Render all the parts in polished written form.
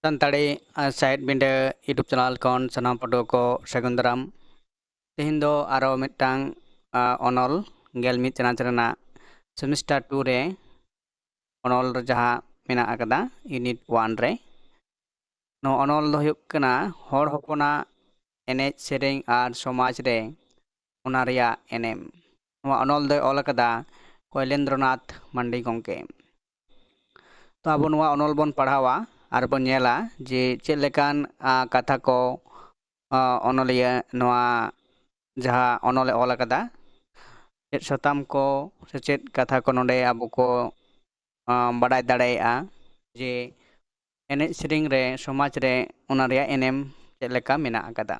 Santali side ᱵᱤᱸᱰᱟᱹ YouTube channel ᱠᱷᱚᱱ ᱥᱟᱱᱟᱢ ᱯᱟᱹᱴᱷᱩᱣᱟᱹ ᱠᱚ ᱥᱟᱹᱜᱩᱱ ᱫᱟᱨᱟᱢ᱾ ᱛᱮᱦᱮᱧ ᱫᱚ ᱟᱨᱚ ᱢᱤᱫᱴᱟᱝ ᱚᱱᱚᱞ 11 ᱪᱟᱱᱟᱪ ᱨᱮᱱᱟᱜ ᱥᱮᱢᱤᱥᱴᱟᱨ 2 ᱨᱮ ᱚᱱᱚᱞ ᱡᱟᱦᱟᱸ ᱢᱮᱱᱟᱜ ᱟᱠᱟᱫᱟ ᱤউᱱᱤᱴ 1 ᱨᱮ ᱱᱚᱣᱟ ᱚᱱᱚᱞ ᱫᱚ ᱦᱩᱭᱩᱜ ᱠᱟᱱᱟ ᱦᱚᱲ ᱦᱚᱯᱚᱱᱟᱜ ᱮᱱᱮᱡ ᱥᱮᱨᱮᱧ ᱟᱨ ᱥᱚᱢᱟᱡᱽ ᱨᱮ ᱚᱱᱟ ᱨᱮᱭᱟᱜ ᱮᱱᱮᱢ। ᱱᱚᱣᱟ ᱚᱱᱚᱞ ᱫᱚᱭ ᱚᱞ ᱟᱠᱟᱫᱟ ᱠᱚᱭᱞᱮᱱᱫᱨᱚᱱᱟᱛᱷ ᱢᱟᱱᱰᱤ ᱜᱚᱢᱠᱮ। ᱛᱚ ᱟᱵᱚ ᱱᱚᱣᱟ ᱚᱱᱚᱞ ᱵᱚᱱ ᱯᱟᱲᱦᱟᱣᱟ ᱟᱨ ᱵᱚᱱ ᱧᱮᱞᱟ ᱡᱮ ᱪᱮᱫ ᱞᱮᱠᱟᱱ ᱠᱟᱛᱷᱟ ko ᱚᱱᱚᱞᱤᱭᱟᱹ ᱱᱚᱣᱟ ᱡᱟᱦᱟᱸ ᱚᱱᱚᱞᱮ ᱚᱞ ᱟᱠᱟᱫᱟ ᱪᱮᱫ ᱥᱟᱛᱟᱢ ko ᱥᱮ ᱪᱮᱫ ᱠᱟᱛᱷᱟ ko ᱱᱚᱰᱮ ᱟᱵᱚ ko ᱵᱟᱰᱟᱭ ᱫᱟᱲᱮᱭᱟᱜᱼᱟ ᱡᱮ ᱮᱱᱮᱡ ᱥᱮᱨᱮᱧ ᱨᱮ ᱥᱚᱢᱟᱡᱽ ᱨᱮ ᱚᱱᱟ ᱨᱮᱭᱟᱜ ᱮᱱᱮᱢ ᱪᱮᱫ ᱞᱮᱠᱟ ᱢᱮᱱᱟᱜ ᱟᱠᱟᱫᱟ।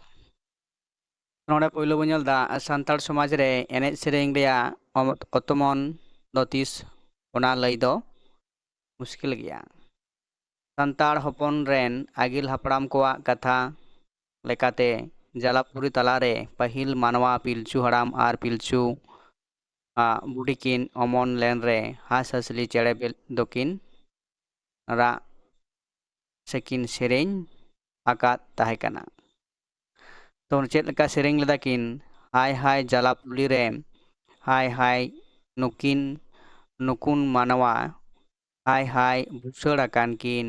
ᱱᱚᱰᱮ ᱯᱳᱭᱞᱳ ᱵᱚᱱ ᱧᱮᱞ ᱮᱫᱟ ᱥᱟᱱᱛᱟᱲ ᱥᱚᱢᱟᱡᱽ ᱨᱮ ᱮᱱᱮᱡ ᱥᱮᱨᱮᱧ ᱨᱮᱭᱟᱜ ᱚᱛᱢᱚᱱ ᱫᱚ ᱛᱤᱥ ᱚᱱᱟ ᱞᱟᱹᱭ ᱫᱚ मुश्किल गया। सान्ताड़ हपन रेन आगिल हापड़ाम कोआग कथा लेकाते जलापुरी तलारे पहिल मानवा पिलचू हड़ाम आर पिलचू बुढ़ीकिन अमन लेन रे हास हसली चेड़े दोकिन रा सेकिन सेरेñ आकात ताहेकना। तो चेद लेका सेरेñ लेदाकिन हाय हाय जलापुरी रे हाय हाय नुकुन मानवा हाय हाय भूसड़ आकान किन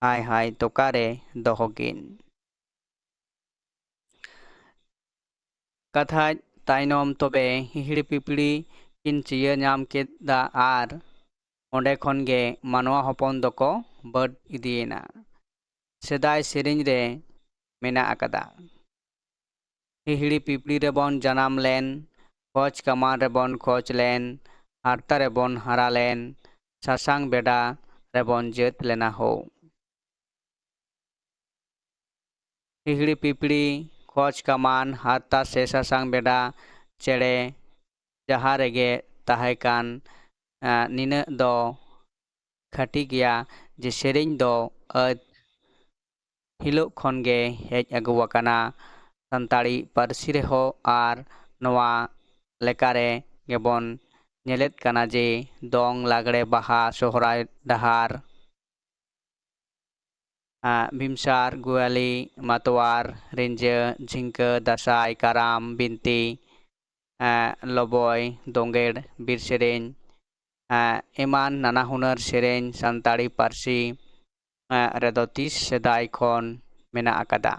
हाय हाय तोकारे दोहोकिन। कथा ताइनम तबे हिहिड़ी पिपड़ी किन चिया नाम केदा आर ओंडे खन गे मानवा हपन दको बड इदियेना। सेदाय सेरेñ रे मेना आकादा हिहिड़ी पिपड़ी रे बन जनाम लेन खोज कमान रे बन खोज लेन हारता रे बन हारा लेन सासांग बेडा रे बन जेत लेना हो। हिहिड़ी पिपड़ी खोज कमान हारता से सासांग बेडा चेड़े जहाँ रेगे ताहेकान निना दो खटी गया जे सेरेñ दो हिलो खनगे हेज अगुवाकाना सान्ताड़ी पारसी रे हो आर नवा लेकारे गेबन नेलेत काना जे दोंग लागड़े बाहा सोहराय डहार भीमसार गुआली मातवार रिंजे झिंका दासाई काराम बिनती लबोय दोंगेड़ बीर सेरेñ एमान नाना हुनर सेरेñ सान्ताड़ी पारसी रेदो तीस सेदाय खन मेना आकादा।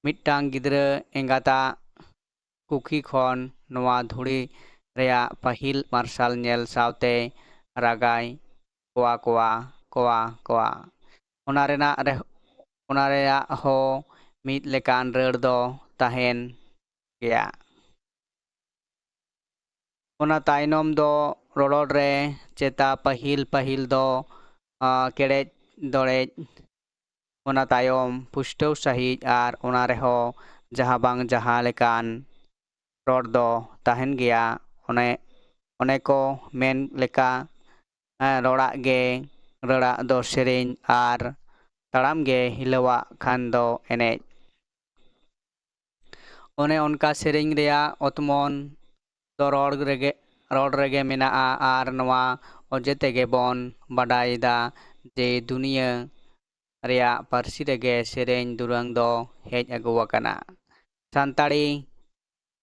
मिट्टांग गिद्रा एंगाता कुकी खन नवा धुड़ी रेया पहिल मार्शल नेल सावते रागाय कोआ कोआ कोआ कोआ ओना रेया हो मिद लेकान रड़ दो ताहेन गया। ओना ताइनम दो रोड़ोड़ रे चेता पहिल दो केड़ेज दोड़ेज ओना तायम पुष्टव सहिज आर ओना रेहो जहाँ बांग जहाँ लेकान रोड़ दो ताहेन गया। ओने को मेन लेका रोड़ा गे रड़ा दो सेरेñ आर तड़ाम गे हिलवा खान दो एनेज। ओने उनका सेरेñ रेया ओतमन दो रोड़ रेगे मेना आर नवा ओजे तेगे बन बाडायदा जे दुनिया रेया पारसी रेगे सेरेñ दुरंग दो हेज अगुवाकाना। सान्ताड़ी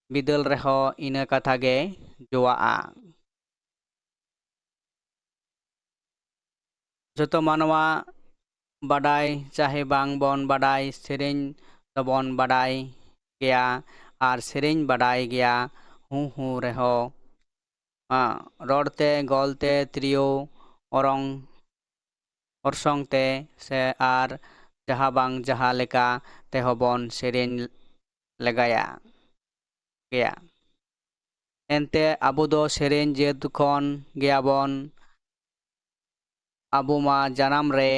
बिदल रेहो इना कथा गे जोआ जतो मानवा बाडाय चाहे बांग बन बाडाय सेरेñ दबन बाडाय गया आर सेरेñ बाडाय गया हूँ रेहो रोड़ते गोलते त्रियो औरंग औरसंगते से आर जहाँ बांग जहाँ लेका तेहबन सेरेñ लगाया गया। एनते आबो दो सेरेñ जेद खन गयाबन आबो मा जनाम रे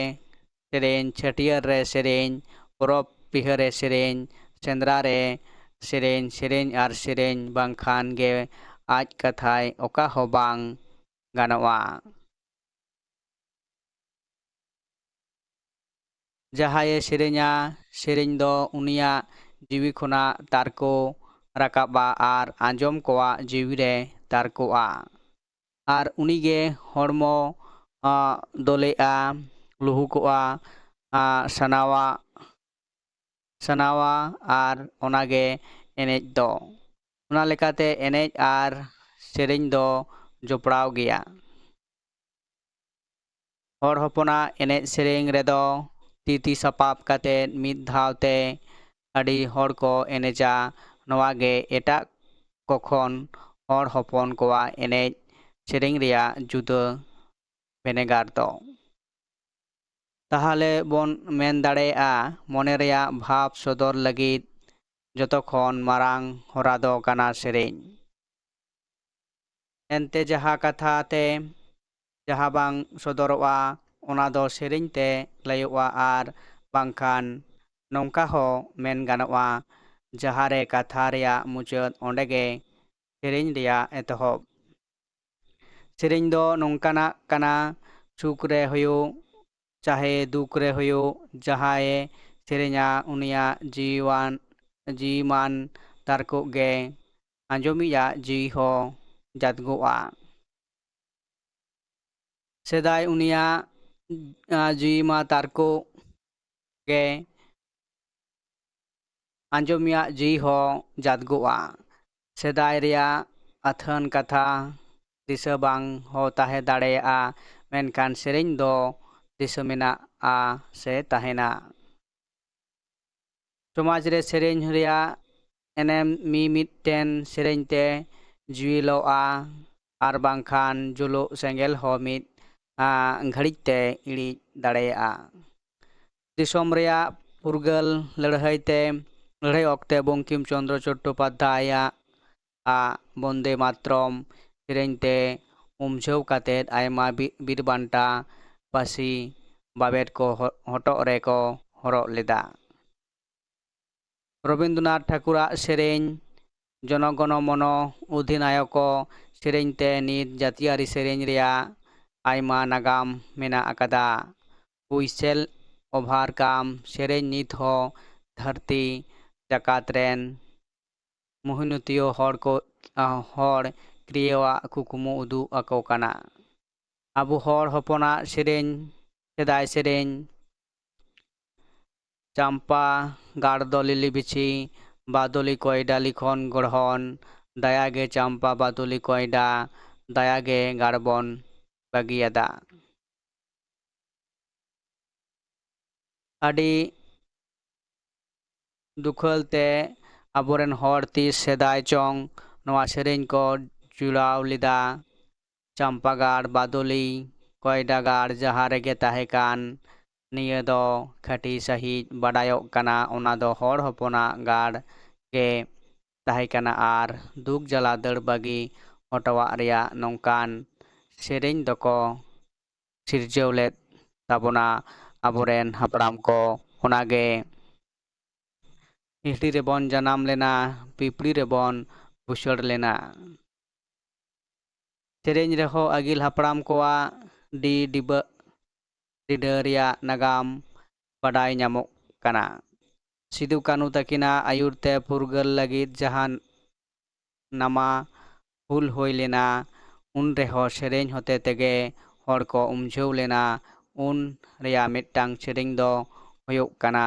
सेरेñ छटियर रे सेरेñ परब पिहा रे सेरेñ सेंद्रा रे सेरेñ आर सेरेñ बांखान गे आज कथाय ओका हो बांग गानवा। जहाये सेरेñा सेरेñ दो उनिया जीवी खुना तारको राकाबा आर आंजम कोआ जीवी रे तारकोआ आर उनिगे हड़मो दोलेआ लुहुकोआ ᱥᱟᱱᱟᱣᱟ ᱟᱨ ᱚᱱᱟᱜᱮ ᱮᱱᱮᱡ ᱫᱚ ᱚᱱᱟ ᱞᱮᱠᱟᱛᱮ ᱮᱱᱮᱡ ᱟᱨ ᱥᱮᱨᱮᱧ ᱫᱚ ᱡᱚᱯᱲᱟᱣ ᱜᱮᱭᱟ ᱦᱚᱲ ᱦᱚᱯᱚᱱᱟᱜ ᱮᱱᱮᱡ ᱥᱮᱨᱮᱧ ᱨᱮᱫᱚ ᱛᱤ ᱥᱟᱯᱟᱵ ᱠᱟᱛᱮ ᱢᱤᱫ ᱫᱷᱟᱣᱛᱮ ᱟᱹᱰᱤ ᱦᱚᱲ ᱠᱚ ᱮᱱᱮᱡᱟ ᱱᱚᱣᱟ ᱜᱮ ᱮᱴᱟᱜ ᱠᱚ ᱠᱷᱚᱱ ᱦᱚᱲ ᱦᱚᱯᱚᱱ ᱠᱚᱣᱟᱜ ᱮᱱᱮᱡ ᱥᱮᱨᱮᱧ ᱨᱮᱭᱟᱜ ᱡᱩᱫᱟᱹ ᱵᱷᱮᱱᱮᱜᱟᱨ ᱫᱚ ᱛᱟᱦᱚᱞᱮ ᱵᱚᱱ ᱢᱮᱱ ᱫᱟᱲᱮᱭᱟᱜᱼᱟ ᱢᱚᱱᱮ ᱨᱮᱭᱟᱜ ᱵᱷᱟᱵᱽ ᱥᱚᱫᱚᱨ ᱞᱟᱹᱜᱤᱫ ᱡᱚᱛᱚ ᱠᱷᱚᱱ ᱢᱟᱨᱟᱝ ᱦᱚᱨᱟ ᱫᱚ ᱠᱟᱱᱟ ᱥᱮᱨᱮᱧ ᱮᱱᱛᱮ ᱡᱟᱦᱟᱸ ᱠᱟᱛᱷᱟ ᱛᱮ ᱡᱟᱦᱟᱸ ᱵᱟᱝ ᱥᱚᱫᱚᱨᱚᱜᱼᱟ ᱚᱱᱟ ᱫᱚ ᱥᱮᱨᱮᱧ ᱛᱮ ᱞᱟᱹᱭᱚᱜᱼᱟ ᱟᱨ ᱵᱟᱝᱠᱷᱟᱱ ᱱᱚᱝᱠᱟ ᱦᱚᱸ ᱢᱮᱱ ᱜᱟᱱᱚᱜᱼᱟ ᱡᱟᱦᱟᱸ ᱨᱮ ᱠᱟᱛᱷᱟ ᱨᱮᱭᱟᱜ ᱢᱩᱪᱟᱹᱫ ᱚᱸᱰᱮ ᱜᱮ ᱥᱮᱨᱮᱧ ᱨᱮᱭᱟᱜ ᱮᱛᱚᱦᱚᱵ ᱥᱮᱨᱮᱧ ᱫᱚ ᱱᱚᱝᱠᱟᱱᱟᱜ ᱠᱟᱱᱟ ᱥᱩᱠ ᱨᱮ ᱦᱩᱭᱩᱜ ᱪᱟᱦᱮ ᱫᱩᱠ ᱨᱮ ᱦᱩᱭᱩᱜ ᱡᱟᱦᱟᱸᱭᱮ ᱥᱮᱨᱮᱧᱟ ᱩᱱᱤᱭᱟᱜ ᱡᱤᱣᱤ ᱢᱟᱱ ᱛᱟᱨᱠᱚᱜ ᱜᱮ ᱟᱸᱡᱚᱢᱤᱡᱟᱜ ᱡᱤᱣᱤ ᱦᱚᱸ ᱡᱟᱫᱜᱚᱜᱼᱟ ᱥᱮᱫᱟᱭ ᱩᱱᱤᱭᱟᱜ ᱡᱤᱣᱤ ᱢᱟ ᱛᱟᱨᱠᱚᱜ ᱜᱮ ᱟᱸᱡᱚᱢᱤᱭᱟᱜ ᱡᱤᱣᱤ ᱦᱚᱸ ᱡᱟᱫᱜᱚᱜᱼᱟ ᱥᱮᱫᱟᱭ ᱨᱮᱭᱟᱜ ᱟᱹᱛᱷᱟᱹᱱ ᱠᱟᱛᱷᱟ ᱫᱤᱥᱟᱹ ᱵᱟᱝ ᱦᱚᱸ ᱛᱟᱦᱮᱸ ᱫᱟᱲᱮᱭᱟᱜᱼᱟ ᱢᱮᱱᱠᱷᱟᱱ ᱥᱮᱨᱮᱧ ᱫᱚ ᱫᱤᱥᱟᱹ ᱢᱮᱱᱟᱜᱼᱟ ᱥᱮ ᱛᱟᱦᱮᱱᱟ ᱥᱚᱢᱟᱡᱽ ᱨᱮ ᱥᱮᱨᱮᱧ ᱨᱮᱭᱟᱜ ᱮᱱᱮᱢ ᱢᱤᱢᱤᱫᱴᱮᱱ ᱥᱮᱨᱮᱧ ᱛᱮ ᱡᱤᱣᱤᱞᱚᱜᱼᱟ ᱟᱨ ᱵᱟᱝᱠᱷᱟᱱ ᱡᱩᱞᱩᱜ ᱥᱮᱸᱜᱮᱞ ᱦᱚᱸ ᱢᱤᱫ ᱜᱷᱟᱹᱲᱤᱡ te ᱤᱲᱤᱡ ᱫᱟᱲᱮᱭᱟᱜᱼᱟ ᱫᱤᱥᱚᱢ ᱨᱮᱭᱟᱜ ᱯᱷᱩᱨᱜᱟᱹᱞ ᱞᱟᱹᱲᱦᱟᱹᱭ ᱚᱠᱛᱮ ᱵᱚᱝᱠᱤᱢ ᱪᱚᱱᱫᱨᱚ ᱪᱚᱴᱴᱳᱯᱟᱫᱽᱫᱷᱟᱭᱟᱜ ᱵᱚᱱᱫᱮ ᱢᱟᱛᱨᱚᱢ ᱥᱮᱨᱮᱧ ᱛᱮ ᱩᱢᱡᱷᱟᱹᱣ ᱠᱟᱛᱮᱫ ᱟᱭᱢᱟ ᱵᱤᱨᱵᱟᱱᱴᱟ ᱯᱟᱹᱥᱤ ᱵᱟᱵᱮᱨ ᱠᱚ ᱦᱚᱴᱚᱜ ᱨᱮᱠᱚ ᱦᱚᱨᱚᱜ ᱞᱮᱫᱟ ᱨᱚᱵᱤᱱᱫᱨᱚᱱᱟᱛᱷ ᱴᱷᱟᱹᱠᱩᱨᱟᱜ ᱥᱮᱨᱮᱧ ᱡᱚᱱᱚᱜᱚᱱᱚ ᱢᱚᱱᱚ ᱚᱫᱷᱤᱱᱟᱭᱚᱠᱚ ᱥᱮᱨᱮᱧ ᱛᱮ ᱱᱤᱛ ᱡᱟᱹᱛᱤᱭᱟᱹᱨᱤ ᱥᱮᱨᱮᱧ ᱨᱮᱭᱟᱜ ᱟᱭᱢᱟ ᱱᱟᱜᱟᱢ ᱢᱮᱱᱟᱜ ᱟᱠᱟᱫᱟ ᱩᱭᱥᱮᱞ ᱳᱵᱷᱟᱨᱠᱟᱢ ᱥᱮᱨᱮᱧ ᱱᱤᱛ ᱦᱚᱸ ᱫᱷᱟᱹᱨᱛᱤ ᱡᱟᱠᱟᱛ ᱨᱮᱱ ᱢᱚᱦᱤᱱᱩᱛᱤᱭᱚ ᱦᱚᱲ ᱠᱨᱤᱭᱟᱹᱣᱟᱜ ᱠᱩᱠᱢᱩ ᱩᱫᱩᱜ ᱟᱠᱚ ᱠᱟᱱᱟ ᱟᱵᱚ ᱦᱚᱲ ᱦᱚᱯᱚᱱᱟᱜ ᱥᱮᱨᱮᱧ ᱥᱮᱫᱟᱭ ᱥᱮᱨᱮᱧ ᱪᱟᱢᱯᱟ ᱜᱟᱲ ᱫᱚ ᱞᱤᱞᱤ ᱵᱤᱪᱷᱤ ᱵᱟᱫᱚᱞᱤ ᱠᱚᱭᱰᱟ লিখন গড়হন ᱫᱟᱭᱟᱜᱮ ᱪᱟᱢᱯᱟ ᱵᱟᱫᱚᱞᱤ কয়ডা ᱫᱟᱭᱟᱜᱮ গাড়বন ᱵᱟᱹᱜᱤᱭᱟᱫᱟ ᱟᱹᱰᱤ ᱫᱩᱠᱷᱟᱹᱞ ᱛᱮ ᱟᱵᱚᱨᱮᱱ ᱦᱚᱲ ᱛᱤᱥ ᱥᱮᱫᱟᱭ ᱪᱚᱝ ᱱᱚᱣᱟ ᱥᱮᱨᱮᱧ ᱠᱚ ᱡᱩᱲᱟᱹᱣ ᱞᱮᱫᱟ ᱪᱟᱢᱯᱟ ᱜᱟᱲ ᱵᱟᱫᱚᱞᱤ কয়ডা ᱜᱟᱲ ᱡᱟᱦᱟᱸ ᱨᱮᱜᱮ ᱛᱟᱦᱮᱸ ᱠᱟᱱ ᱱᱤᱭᱟᱹ ᱫᱚ ᱠᱷᱟᱹᱴᱤ ᱥᱟᱺᱦᱤᱡ ᱵᱟᱰᱟᱭᱚᱜ ᱠᱟᱱᱟ ᱚᱱᱟ ᱫᱚ ᱦᱚᱲ ᱦᱚᱯᱚᱱᱟᱜ ᱜᱟᱲ ᱜᱮ ᱛᱟᱦᱮᱸ ᱠᱟᱱᱟ ᱟᱨ ᱫᱩᱠ ᱡᱟᱞᱟ ᱫᱟᱹᱲ ᱵᱟᱹᱜᱤ ᱦᱚᱴᱚᱣᱟᱜ ᱨᱮᱭᱟᱜ ᱱᱚᱝᱠᱟᱱ ᱥᱮᱨᱮᱧ ᱫᱚᱠᱚ ᱥᱤᱨᱡᱟᱹᱣ ᱞᱮᱫ ᱛᱟᱵᱚᱱᱟ ᱟᱵᱚᱨᱮᱱ ᱦᱟᱯᱲᱟᱢ ᱠᱚ ᱚᱱᱟᱜᱮ ᱦᱤᱦᱤᱲᱤ ᱨᱮᱵᱚᱱ ᱡᱟᱱᱟᱢ ᱞᱮᱱᱟ ᱯᱤᱯᱲᱤ ᱨᱮᱵᱚᱱ ᱵᱩᱥᱟᱹᱲ ᱞᱮᱱᱟ ᱥᱮᱨᱮᱧ ᱨᱮᱦᱚᱸ ᱟᱹᱜᱤᱞ ᱦᱟᱯᱲᱟᱢ ᱠᱚᱣᱟᱜ ᱰᱤᱰᱟᱹ ᱨᱮᱭᱟᱜ ᱱᱟᱜᱟᱢ ᱵᱟᱰᱟᱭ ᱧᱟᱢᱚᱜ ᱠᱟᱱᱟ ᱥᱤᱫᱩ ᱠᱟᱹᱱᱩ ᱛᱟᱹᱠᱤᱱᱟᱜ ᱟᱹᱭᱩᱨ ᱛᱮ ᱯᱷᱩᱨᱜᱟᱹᱞ ᱞᱟᱹᱜᱤᱫ ᱡᱟᱦᱟᱸ ᱱᱟᱢᱟ ᱦᱩᱞ ᱦᱩᱭ ᱞᱮᱱᱟ ᱩᱱ ᱨᱮᱦᱚᱸ ᱥᱮᱨᱮᱧ ᱦᱚᱛᱮ ᱛᱮᱜᱮ ᱦᱚᱲ ᱠᱚ ᱩᱢᱡᱷᱟᱹᱣ ᱞᱮᱱᱟ ᱩᱱ ᱨᱮᱭᱟᱜ ᱢᱤᱫᱴᱟᱝ ᱥᱮᱨᱮᱧ ᱫᱚ ᱦᱩᱭᱩᱜ ᱠᱟᱱᱟ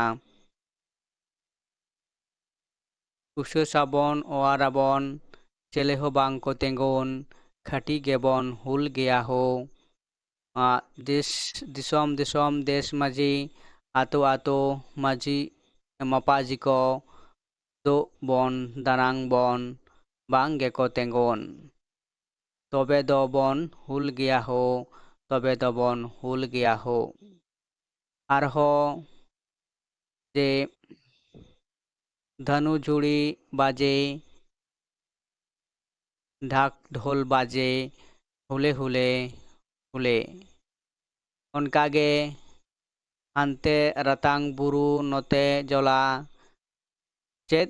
ᱩᱥᱟᱹᱥᱟᱵᱚᱱ ᱚᱣᱟᱨᱟᱵᱚᱱ ᱪᱮᱞᱮ ᱦᱚᱸ ᱵᱟᱝ ᱠᱚ ᱛᱮᱸᱜᱳᱱ ᱠᱷᱟᱹᱴᱤ ᱜᱮᱵᱚᱱ ᱦᱩᱞ ᱜᱮᱭᱟ ᱦᱳ ᱫᱤᱥᱚᱢ ᱫᱤᱥᱚᱢ ᱫᱮᱥ ᱢᱟᱹᱡᱷᱤ ᱟᱛᱳ ᱟᱛᱳ ᱢᱟᱹᱡᱷᱤ ᱢᱟᱯᱟᱡᱤ ᱠᱚ ᱫᱳᱜ ᱵᱚᱱ ᱫᱟᱱᱟᱝ ᱵᱚᱱ ᱵᱟᱝ ᱜᱮᱠᱚ ᱛᱮᱸᱜᱳᱱ ᱛᱚᱵᱮ ᱫᱚ ᱵᱚᱱ ᱦᱩᱞ ᱜᱮᱭᱟ ᱦᱳ ᱛᱚᱵᱮ ᱫᱚᱵᱚᱱ ᱦᱩᱞ ᱜᱮᱭᱟ ᱦᱳ ᱟᱨᱦᱚᱸ ᱡᱮ ᱫᱷᱟᱱᱩ বাজে ঢাক ঢোল বাজে হুলে হুলে হুলে ᱚᱱᱠᱟᱜᱮ ᱦᱟᱱᱛᱮ ᱨᱟᱛᱟᱝ ᱵᱩᱨᱩ ᱱᱚᱛᱮ ᱡᱚᱞᱟ ᱪᱮᱫ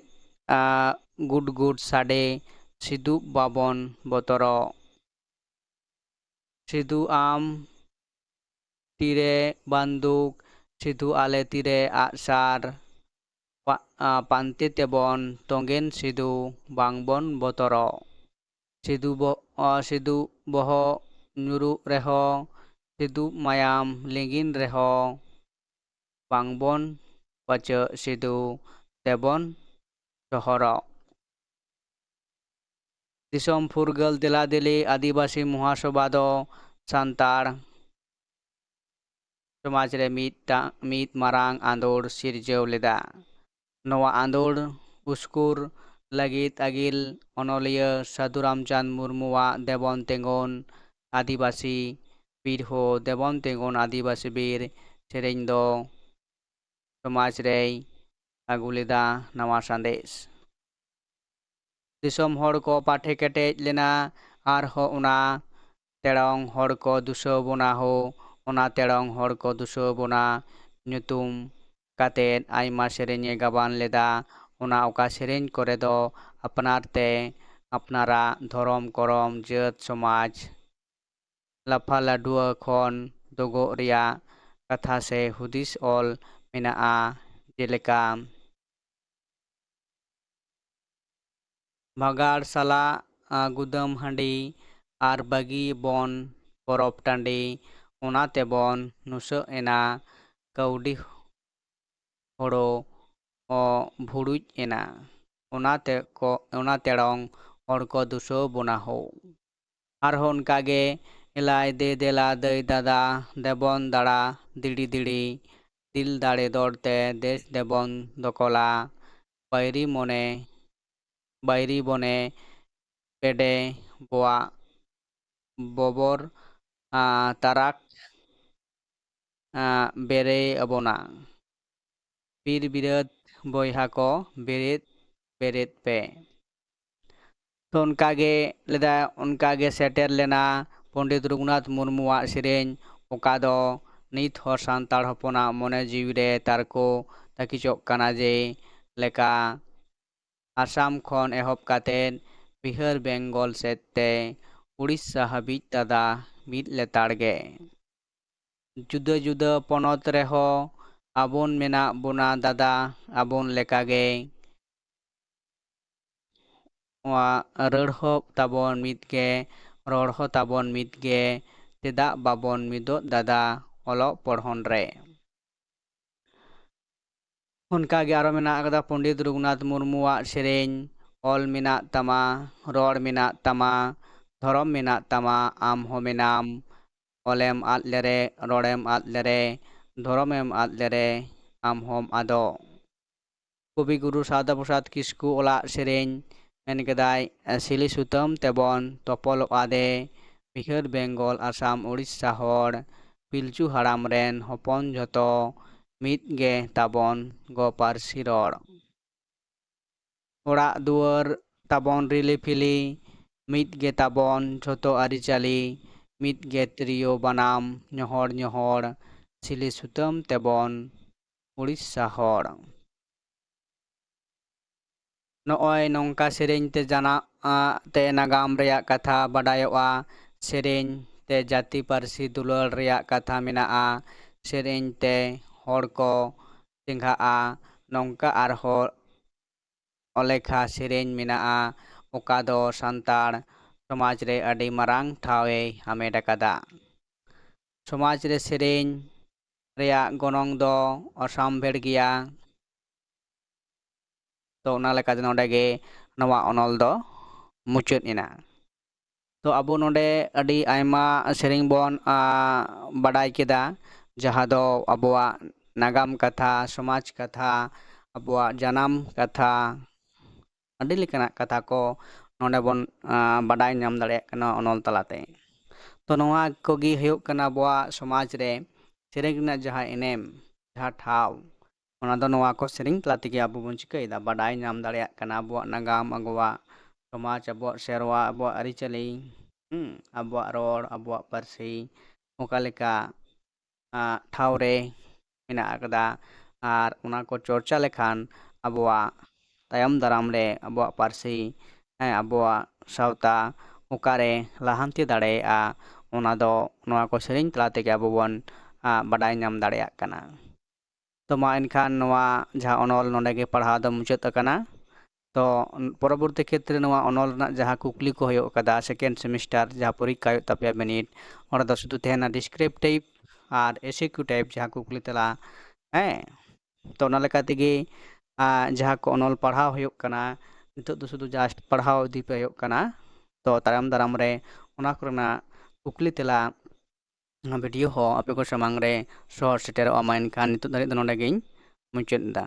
ᱜᱩᱰ ᱜᱩᱰ ᱥᱟᱰᱮ ᱥᱤᱫᱩ ᱵᱟᱵᱚᱱ ᱵᱚᱛᱚᱨᱚᱜ ᱥᱤᱫᱩ ᱟᱢ ᱛᱤᱨᱮ ᱵᱟᱱᱫᱩᱠ ᱥᱤᱫᱩ ᱟᱞᱮ ᱛᱤᱨᱮ ᱟᱜᱼᱥᱟᱨ ᱯᱟᱱᱛᱮ ᱛᱮᱵᱚᱱ ᱛᱚᱸᱜᱮᱱ ᱥᱤᱫᱩ ᱵᱟᱝᱵᱚᱱ ᱵᱚᱛᱚᱨᱚᱜ ᱥᱤᱫᱩ ᱵᱚᱦᱚᱜ ᱧᱩᱨᱩᱜ ᱨᱮᱦᱚᱸ ᱥᱤᱫᱩ ᱢᱟᱭᱟᱢ ᱞᱤᱸᱜᱤᱱ ᱨᱮᱦᱚᱸ bangbon pace sidu tebon sohorok disom furgal deladeli adibasi muhasabha do santar समाज रे मीत मारांग आंदोड़ सिरजव लेदा नवा आंदोड़ उस्कुर लगित अगिल अनलिया साधुरामचंद मुर्मुआ देवन तेंगोन आदिवासी बीर हो देवन तेंगोन आदिवासी बीर सेरेñ दो समाज रे आगु लेदा नवा संदेश दिसम हड़ को पाठे केटेज लेना आर हो उना तेड़ोंग हड़ को दुसो बोना हो ओना तेड़ोंग हड़ को दुसो बोना nyutum katet aima sereñ e gaban leda ona oka sereñ kore do apnar te apnara dhorom korom jaat somaj lafa ladua khon dogo ria katha se hudis ol menaa jeleka bhagar sala gudam handi ar bagi bon porop tandi ona tebon nusa ena kaudi horo o bhuruj ena ona terong hor ko duso bona ho ar hon kage elai de dela dei dada debon dara didi didi dil dare dorte des debon dokola বাইরি বনে পেডে boa bobor tarak bere abona bir birat boyha ko berit berit pe तो उनकागे shutter लेना पंडित रघुनाथ मुर्मुआ सेरेñ ओका दो नित हर सानताड़ हपना मने जीवी रे तारको ताकिचोक काना जे लेका आसाम खन एहब कातेन बिहार बेंगल सेते उड़ीसा हाबिज दादा मिद लेताड़गे जुदा जुदा पनत रेहो आबोन मेना बोना दादा आबोन लेकागे रड़ह ताबन मिदगे रड़ह ताबन मिदगे चेदा बाबन मिदो दादा अलो पढ़न रे उनकागे आरो मेना आगदा पंडित रघुनाथ मुर्मुआ सेरेñ ऑल मेना तमा रड़ मेना तमा धरम मेना तमा आम हो मेनाम ऑलेम आद लेरे रड़ेम आद लेरे धरमेम आद लेरे आम होम आदो कवि गुरु सादा प्रसाद किस्कु ओला सेरेñ मेनकेदाय सिली सुतम तेबन तपल आदे बिहार बेंगल आसाम उड़ीसा हर पिलचू हाराम रेन हपन जतो मिदगे ताबन गो पारसी रड़ ओड़ा दुआर ताबन रिली फिली मिदगे ताबन जतो आरिचाली मिदगे त्रियो बनाम ñohor ñohor सिली सुतम तेबन उड़ीसा हर नॉय नौका सेरेñ ते जाना ते नागाम रेया कथा बडायोआ सेरेñ ते जाति पारसी दुलाल रेया कथा मेनाआ सेरेñ ते हर को चेंघाआ नौका आरहो अलेखा सेरेñ मेनाआ ओका दो सानताड़ समाज रे अडी मारांग ठावे हामेट अकादा समाज रे सेरेñ रेया गनोंग दो असामभेड़ गिया तो ओना लेकाते नोडेगे नवा अनल दो मुचाद एना तो अब नोडे अडी आयमा सेरेñ बोन बडाय केदा जहाँ दो अबवा नागाम कथा समाज कथा अबवा जनाम कथा अडी लेकाना कथा को नोडे बोन बडाय नाम दाड़ेयाग कना अनल तलाते तो नवा कोगी हुयुग कना अबवा समाज रे सेरेñ रना जहाँ एनेम जहाँ ठाव ओना दो नवा को सेरेñ तला तेगे आबो बोन चिकायदा बडाय नाम दाड़ेयाग कना अबवा नागाम अगवा समाज अबवा सेरवा अबवा अरिचाली अबवा रड़ अबवा पारसी ओका लेका ठाव रे मेना आकदा आर ओना को चर्चा लेखान अबवा तायम दाराम रे अबवा पारसी अबवा सावता ओकारे लाहांती दाड़ेयागा ओना दो नवा को सेरेñ तला तेगे आबो बोन बडाय नाम दाड़ेयाग कना तो मा एनखान नवा जहाँ अनल नोडेगे पढ़ाव दो मुचाद अकाना तो परवर्ती क्षेत्र नवा अनल रना जहाँ कुकली को हुयुग कदा सेकेंड सेमिस्टार जहाँ परीक्षा हुयुग तापेया बिनिट ओना दो शुधु तहेना डिस्क्रिप्टिव और एसक्यू टाइप जहाँ कुकली तला ᱦᱮᱸ ᱛᱚ ᱚᱱᱟ ᱞᱮᱠᱟ ᱛᱮᱜᱮ ᱡᱟᱦᱟᱸ ᱠᱚ ᱚᱱᱚᱞ ᱯᱟᱲᱦᱟᱣ ᱦᱩᱭᱩᱜ ᱠᱟᱱᱟ ᱱᱤᱛᱚᱜ ᱫᱚ ᱥᱩᱫᱷᱩ ᱡᱟᱥᱴ ᱯᱟᱲᱦᱟᱣ ᱤᱫᱤ ᱯᱮ ᱦᱩᱭᱩᱜ ᱠᱟᱱᱟ ᱛᱚ ᱛᱟᱭᱚᱢ ᱫᱟᱨᱟᱢ ᱨᱮ ᱚᱱᱟ ᱠᱚᱨᱮᱱᱟᱜ ᱠᱩᱠᱞᱤ ᱛᱮᱞᱟ ᱵᱷᱤᱰᱤᱭᱳ ᱦᱚᱸ ᱟᱯᱮ ᱠᱚ ᱥᱟᱢᱟᱝ ᱨᱮ ᱥᱚᱦᱚᱨ ᱥᱮᱴᱮᱨᱚᱜᱼᱟ ᱢᱟ ᱮᱱᱠᱷᱟᱱ ᱱᱤᱛᱚᱜ ᱫᱷᱟᱹᱨᱤᱡ ᱫᱚ ᱱᱚᱸᱰᱮ ᱜᱤᱧ ᱢᱩᱪᱟᱹᱫ ᱮᱫᱟ